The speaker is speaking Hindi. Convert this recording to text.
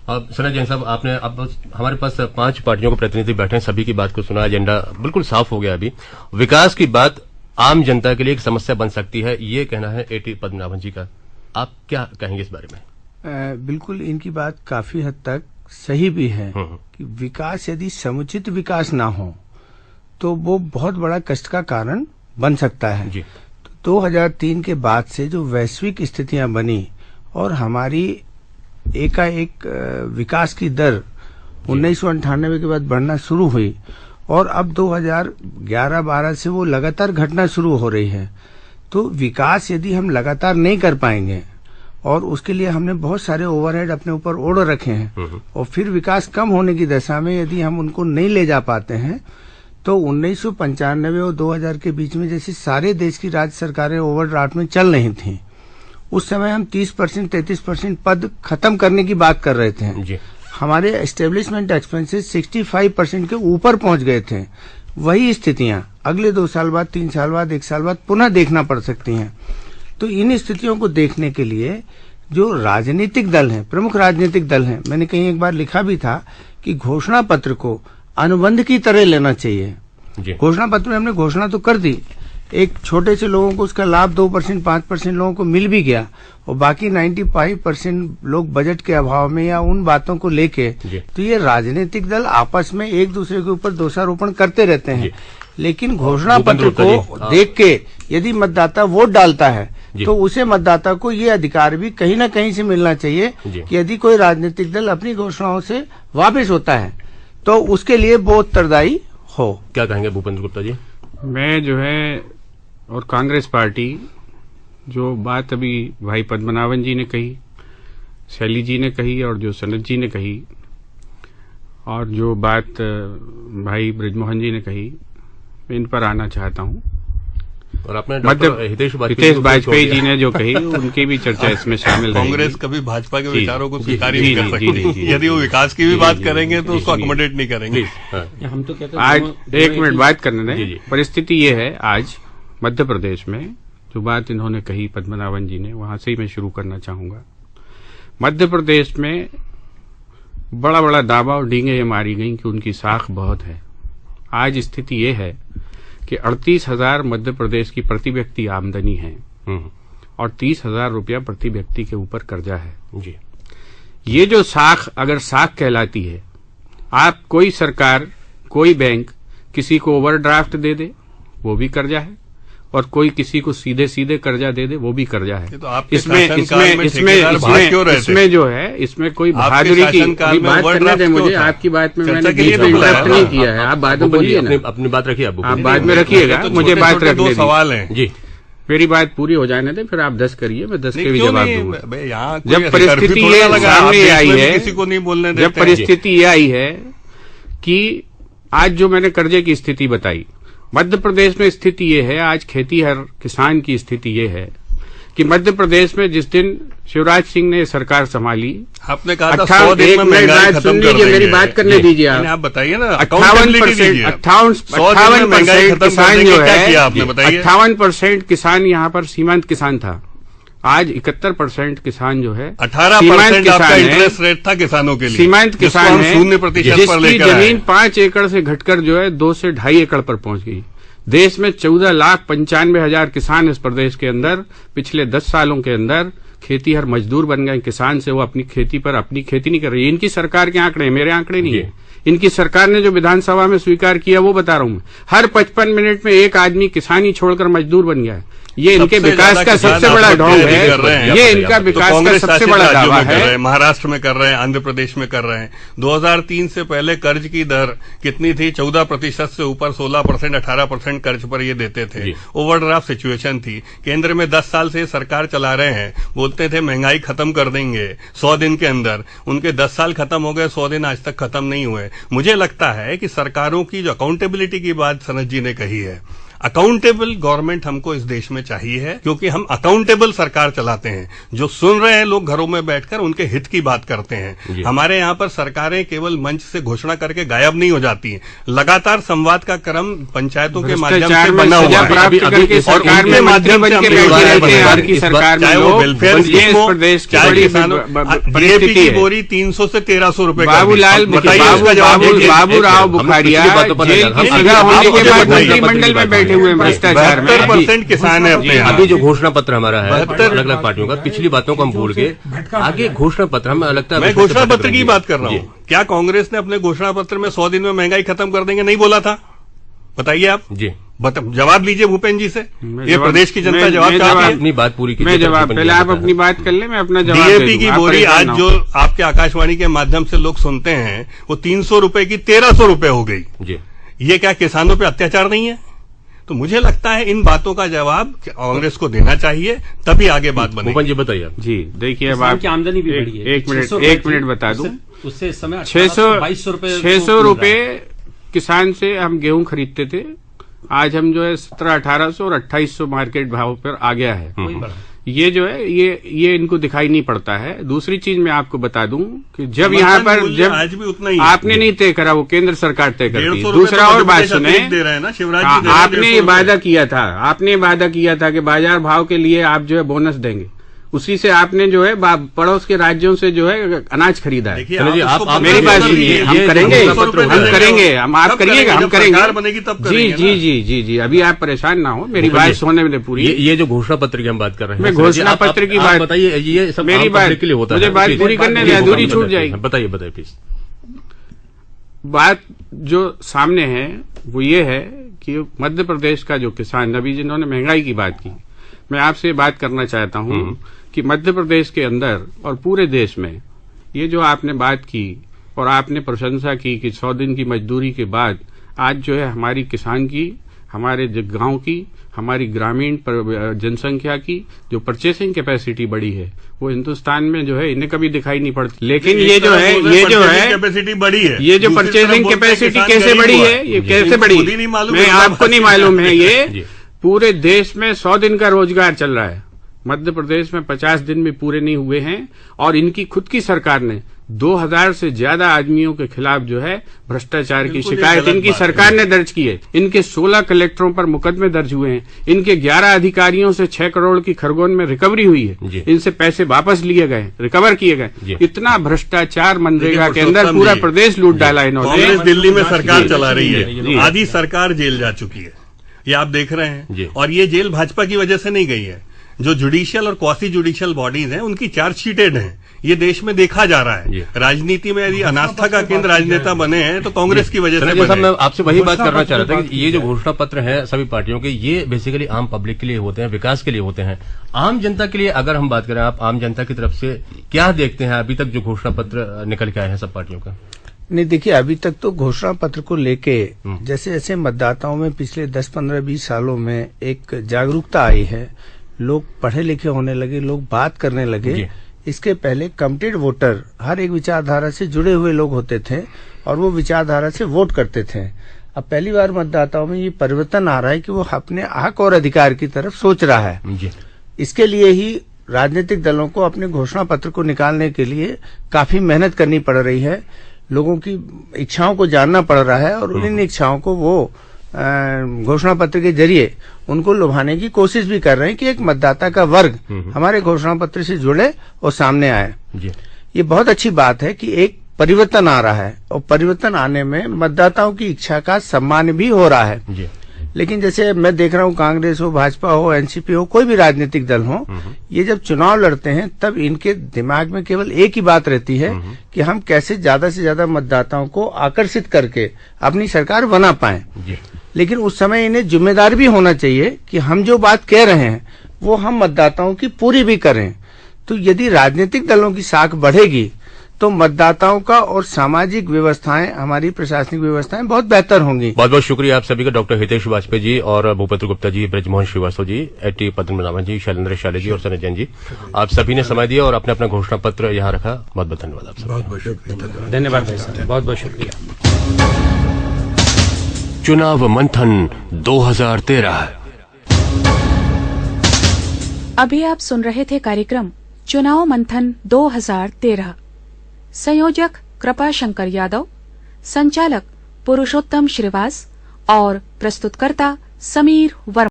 अब सनत जैन साहब, आपने अब हमारे पास 5 पार्टियों के प्रतिनिधि बैठे हैं, सभी की बात को सुना, एजेंडा बिल्कुल साफ हो गया। अभी विकास की बात आम जनता के लिए एक समस्या बन सकती है, ये कहना है एटी पद्मनाभन जी का। आप क्या कहेंगे इस बारे में? बिल्कुल इनकी बात काफी हद तक सही भी है कि विकास यदि समुचित विकास ना हो तो वो बहुत बड़ा कष्ट का कारण बन सकता है जी। तो 2003 के बाद से जो वैश्विक स्थितियां बनी और हमारी एकाएक विकास की दर 1998 के बाद बढ़ना शुरू हुई और अब 2011-12 से वो लगातार घटना शुरू हो रही है। तो विकास यदि हम लगातार नहीं कर पाएंगे और उसके लिए हमने बहुत सारे ओवरहेड अपने ऊपर ओढ़ रखे हैं और फिर विकास कम होने की दशा में यदि हम उनको नहीं ले जा पाते हैं तो 1995 और 2000 के बीच में जैसे सारे देश की राज्य सरकारें ओवरड्राफ्ट में चल रही थी, उस समय हम 30% 33% पद खत्म करने की बात कर रहे थे जी। हमारे एस्टेब्लिशमेंट एक्सपेंसेस 65% के ऊपर पहुंच गए थे। वही स्थितियां अगले 2 साल बाद, 3 साल बाद, 1 साल बाद पुनः देखना पड़ सकती हैं। तो इन स्थितियों को देखने के लिए जो राजनीतिक दल हैं, प्रमुख राजनीतिक दल हैं, मैंने कहीं एक बार लिखा भी था कि घोषणा पत्र को अनुबंध की तरह लेना चाहिए। घोषणा पत्र में हमने घोषणा तो कर दी, एक छोटे से लोगों को उसका लाभ 2%, 5% लोगों को मिल भी गया और बाकी 95% लोग बजट के अभाव में या उन बातों को लेके, तो ये राजनीतिक दल आपस में एक दूसरे के ऊपर दोषारोपण करते रहते हैं। लेकिन घोषणा पत्र को देख के यदि मतदाता वोट डालता है तो उसे मतदाता को ये अधिकार भी कहीं ना कहीं से मिलना चाहिए कि यदि कोई राजनीतिक दल अपनी घोषणाओं से वापस होता है तो उसके लिए वो उत्तरदायी हो। क्या कहेंगे भूपेंद्र गुप्ता जी? मैं जो है और कांग्रेस पार्टी, जो बात अभी भाई पद्मनाभन जी ने कही, शैली जी ने कही और जो सनत जी ने कही और जो बात भाई ब्रिजमोहन जी ने कही, मैं इन पर आना चाहता हूं। और आपने हितेश वाजपेयी जी ने जो कही उनकी भी चर्चा इसमें शामिल है। कांग्रेस कभी भाजपा के विचारों को स्वीकार नहीं कर सकती। यदि वो विकास की भी बात करेंगे तो उसको अकोमोडेट नहीं करेंगे। हम तो कहते हैं आज 1 मिनट बात करने दें। परिस्थिति ये है आज मध्य प्रदेश में, जो बात इन्होंने कही पद्मनाभन जी ने, वहां से ही मैं शुरू करना चाहूंगा। मध्य प्रदेश में बड़ा बड़ा दावा और डींगे ये मारी गई कि उनकी साख बहुत है। आज स्थिति ये है कि 38,000 मध्य प्रदेश की प्रति व्यक्ति आमदनी है और 30,000 रुपया प्रति व्यक्ति के ऊपर कर्जा है जी। ये जो साख अगर साख कहलाती है, आप कोई सरकार, कोई बैंक किसी को ओवरड्राफ्ट दे दे वो भी कर्जा है और कोई किसी को सीधे सीधे कर्जा दे दे वो भी कर्जा है। तो इसमें जो है, इसमें कोई बहादुरी की बात करने दें मुझे। आपकी बात में मैंने इंटरप्ट नहीं किया है, आप बाद में बोलिए ना, अपनी बात रखिए, आप बाद में रखिएगा, मुझे बात रखने दीजिए। सवाल है जी, मेरी बात पूरी हो जाने दें, फिर आप 10 करिए, मैं 10 के भी जवाब दूंगा। जब परिस्थिति ये सामने आई है, किसी को नहीं बोलने देते, जब परिस्थिति ये आई है कि आज जो मैंने कर्जे की स्थिति बताई, मध्य प्रदेश में स्थिति ये है, आज खेतीहर किसान की स्थिति ये है कि मध्य प्रदेश में जिस दिन शिवराज सिंह ने सरकार संभाली, आपने कहा था 100 दिन में महंगाई खत्म कर देंगे। मेरी बात करने दीजिए आप बताइए ना। 58% किसान जो है, 58% किसान यहाँ पर सीमांत किसान था। आज 71% किसान जो है, 18% आपका इंटरेस्ट रेट था किसानों के लिए, सीमांत किसान है, 0% पर लेकर जमीन 5 एकड़ से घटकर जो है 2 से 2.5 एकड़ पर पहुंच गई। देश में 14,95,000 किसान इस प्रदेश के अंदर पिछले 10 सालों के अंदर खेतीहर मजदूर बन गए। किसान से वो अपनी खेती पर अपनी खेती नहीं कर रही। इनकी सरकार के आंकड़े, मेरे आंकड़े नहीं है। इनकी सरकार ने जो विधानसभा में स्वीकार किया वो बता रहा हूं मैं। हर 55 मिनट में एक आदमी किसानी छोड़कर मजदूर बन गया है। ये इनके विकास का सबसे बड़ा ढोंग है। ये इनका विकास का सबसे बड़ा दावा है। महाराष्ट्र में कर रहे हैं, आंध्र प्रदेश में कर रहे हैं। 2003 से पहले कर्ज की दर कितनी थी? 14% से ऊपर 16%, 18% कर्ज पर ये देते थे। ओवरड्राफ्ट सिचुएशन थी। केंद्र में 10 साल से सरकार चला रहे हैं, बोलते थे महंगाई खत्म कर देंगे 100 दिन के अंदर। उनके 10 साल खत्म हो गए, 100 दिन आज तक खत्म नहीं हुए। मुझे लगता है कि सरकारों की जो अकाउंटेबिलिटी की बात सनत जी ने कही है, अकाउंटेबल गवर्नमेंट हमको इस देश में चाहिए है, क्योंकि हम अकाउंटेबल सरकार चलाते हैं। जो सुन रहे हैं लोग घरों में बैठकर उनके हित की बात करते हैं। हमारे यहाँ पर सरकारें केवल मंच से घोषणा करके गायब नहीं हो जाती हैं। लगातार संवाद का क्रम पंचायतों के माध्यम से बना हुआ है, सरकार में माध्यम से सरकार चाहे वो वेलफेयर स्कीम हो, चाहे किसानों डीएपी की बोरी 300 से 1300 रुपए। बाबूलाल बाबूराव बुखारिया मंत्रिमंडल में बैठे हुए भ्रष्टाचार में 72% किसान है अपने यहाँ। अभी जो घोषणा पत्र हमारा है अलग अलग पार्टियों का, पिछली बातों को हम भूल के आगे घोषणा पत्र हमें लगता है। मैं घोषणा पत्र की बात कर रहा हूँ। क्या कांग्रेस ने अपने घोषणा पत्र में 100 दिन में महंगाई खत्म कर देंगे नहीं बोला था? बताइए आप जी, जवाब लीजिए भूपेंद्र जी से। ये प्रदेश की जनता जवाब चाहती है। अपनी बात पूरी कीजिए। मैं जवाब, पहले आप अपनी बात कर ले, मैं अपना जवाब। डीएपी की बोरी आज जो आपके आकाशवाणी के माध्यम से लोग सुनते हैं वो 300 रुपए की 1300 रुपए हो गई जी। ये क्या किसानों पे अत्याचार नहीं है? तो मुझे लगता है इन बातों का जवाब कांग्रेस को देना चाहिए, तभी आगे बात बनेगी। भूपेंद्र जी बताइए। जी देखिए, अब आपकी आमदनी भी बढ़ी है। एक मिनट बता दूं, उससे इस समय 600 रुपए किसान से हम गेहूं खरीदते थे, आज हम जो है 1700-1800 और 2800 मार्केट भाव पर आ गया है। ये जो है ये इनको दिखाई नहीं पड़ता है। दूसरी चीज मैं आपको बता दूं कि जब यहाँ पर जब आज भी उतना ही आपने नहीं तय करा, वो केंद्र सरकार तय करती है। दूसरा और बात सुने, आपने ये वादा किया था कि बाजार भाव के लिए आप जो है बोनस देंगे, उसी से आपने जो है पड़ोस के राज्यों से जो है अनाज खरीदा है। आप मेरी बात सुनिए, हम करेंगे, आप करिएगा, हम करेंगे। बनेगी तब जी, अभी आप परेशान ना हो, मेरी बात सुनने में पूरी। ये जो घोषणा पत्र की हम बात कर रहे हैं, मैं घोषणा पत्र की बात बताइए। ये सब मेरी बात के लिए होता है, मुझे बात पूरी करने दें, अधूरी छूट जाएगी। बताइए प्लीज। बात जो सामने है वो ये है कि मध्य प्रदेश का जो किसान, अभी जिन्होंने महंगाई की बात की, मैं आपसे बात करना चाहता हूं कि मध्य प्रदेश के अंदर और पूरे देश में ये जो आपने बात की और आपने प्रशंसा की कि 100 दिन की मजदूरी के बाद आज जो है हमारी किसान की, हमारे गांव की, हमारी ग्रामीण जनसंख्या की जो परचेसिंग कैपेसिटी बढ़ी है, वो हिंदुस्तान में जो है इन्हें कभी दिखाई नहीं पड़ती। लेकिन ये जो है कैपेसिटी बढ़ी है, ये जो परचेसिंग कैपेसिटी कैसे बढ़ी है, ये कैसे बढ़ी, मैं आपको नहीं मालूम है। ये पूरे देश में 100 दिन का रोजगार चल रहा है, मध्य प्रदेश में 50 दिन भी पूरे नहीं हुए हैं, और इनकी खुद की सरकार ने 2000 से ज्यादा आदमियों के खिलाफ जो है भ्रष्टाचार की शिकायत इनकी सरकार ने दर्ज की है। इनके 16 कलेक्टरों पर मुकदमे दर्ज हुए हैं। इनके 11 अधिकारियों से 6 करोड़ की खरगोन में रिकवरी हुई है। इनसे पैसे वापस लिए गए, रिकवर किए गए। इतना भ्रष्टाचार मनरेगा के अंदर पूरा प्रदेश लूट डाला इन्होंने। कांग्रेस दिल्ली में सरकार चला रही है, आधी सरकार जेल जा चुकी है, ये आप देख रहे हैं। और ये जेल भाजपा की वजह से नहीं गई है। जो जुडिशियल और क्वासी जुडिशियल बॉडीज हैं उनकी चार्जशीटेड हैं, ये देश में देखा जा रहा है। राजनीति में यदि अनास्था का केंद्र राजनेता बने हैं तो कांग्रेस की वजह से बने। मैं आपसे वही बात करना चाह रहा था कि ये जो घोषणा पत्र है सभी पार्टियों के, ये बेसिकली आम पब्लिक के लिए होते हैं, विकास के लिए होते हैं। आम जनता के लिए अगर हम बात करें, आप आम जनता की तरफ से क्या देखते हैं अभी तक जो घोषणा पत्र निकल के आए हैं सब पार्टियों का? नहीं, देखिए, अभी तक तो घोषणा पत्र को लेके जैसे जैसे मतदाताओं में पिछले 10, 15, 20 सालों में एक जागरूकता आई है, लोग पढ़े लिखे होने लगे, लोग बात करने लगे। इसके पहले कमिटेड वोटर हर एक विचारधारा से जुड़े हुए लोग होते थे और वो विचारधारा से वोट करते थे। अब पहली बार मतदाताओं में ये परिवर्तन आ रहा है कि वो अपने हक और अधिकार की तरफ सोच रहा है। इसके लिए ही राजनीतिक दलों को अपने घोषणा पत्र को निकालने के लिए काफी मेहनत करनी पड़ रही है। लोगों की इच्छाओं को जानना पड़ रहा है और उन इच्छाओं को वो घोषणा पत्र के जरिए उनको लुभाने की कोशिश भी कर रहे हैं कि एक मतदाता का वर्ग हमारे घोषणा पत्र से जुड़े और सामने आए। ये बहुत अच्छी बात है कि एक परिवर्तन आ रहा है और परिवर्तन आने में मतदाताओं की इच्छा का सम्मान भी हो रहा है। लेकिन जैसे मैं देख रहा हूँ, कांग्रेस हो, भाजपा हो, एनसीपी हो, कोई भी राजनीतिक दल हो, ये जब चुनाव लड़ते हैं तब इनके दिमाग में केवल एक ही बात रहती है कि हम कैसे ज्यादा से ज्यादा मतदाताओं को आकर्षित करके अपनी सरकार बना पाएं। लेकिन उस समय इन्हें जिम्मेदार भी होना चाहिए कि हम जो बात कह रहे हैं वो हम मतदाताओं की पूरी भी करें। तो यदि राजनीतिक दलों की साख बढ़ेगी तो मतदाताओं का और सामाजिक व्यवस्थाएं, हमारी प्रशासनिक व्यवस्थाएं बहुत बेहतर होंगी। बहुत बहुत शुक्रिया आप सभी का, डॉक्टर हितेश वाजपेयी जी और भूपेंद्र गुप्ता जी, ब्रजमोहन श्रीवास्तव जी, एटी पद्मनाभन जी, शैलेंद्र शाले जी और सनी जैन जी, आप सभी ने समय दिया और अपने अपना घोषणा पत्र यहाँ रखा। बहुत बहुत धन्यवाद आप सब। बहुत बहुत शुक्रिया। धन्यवाद भाई साहब, बहुत बहुत शुक्रिया। चुनाव मंथन 2013। अभी आप सुन रहे थे कार्यक्रम चुनाव मंथन 2013। संयोजक कृपा शंकर यादव, संचालक पुरुषोत्तम श्रीवास और प्रस्तुतकर्ता समीर वर्मा।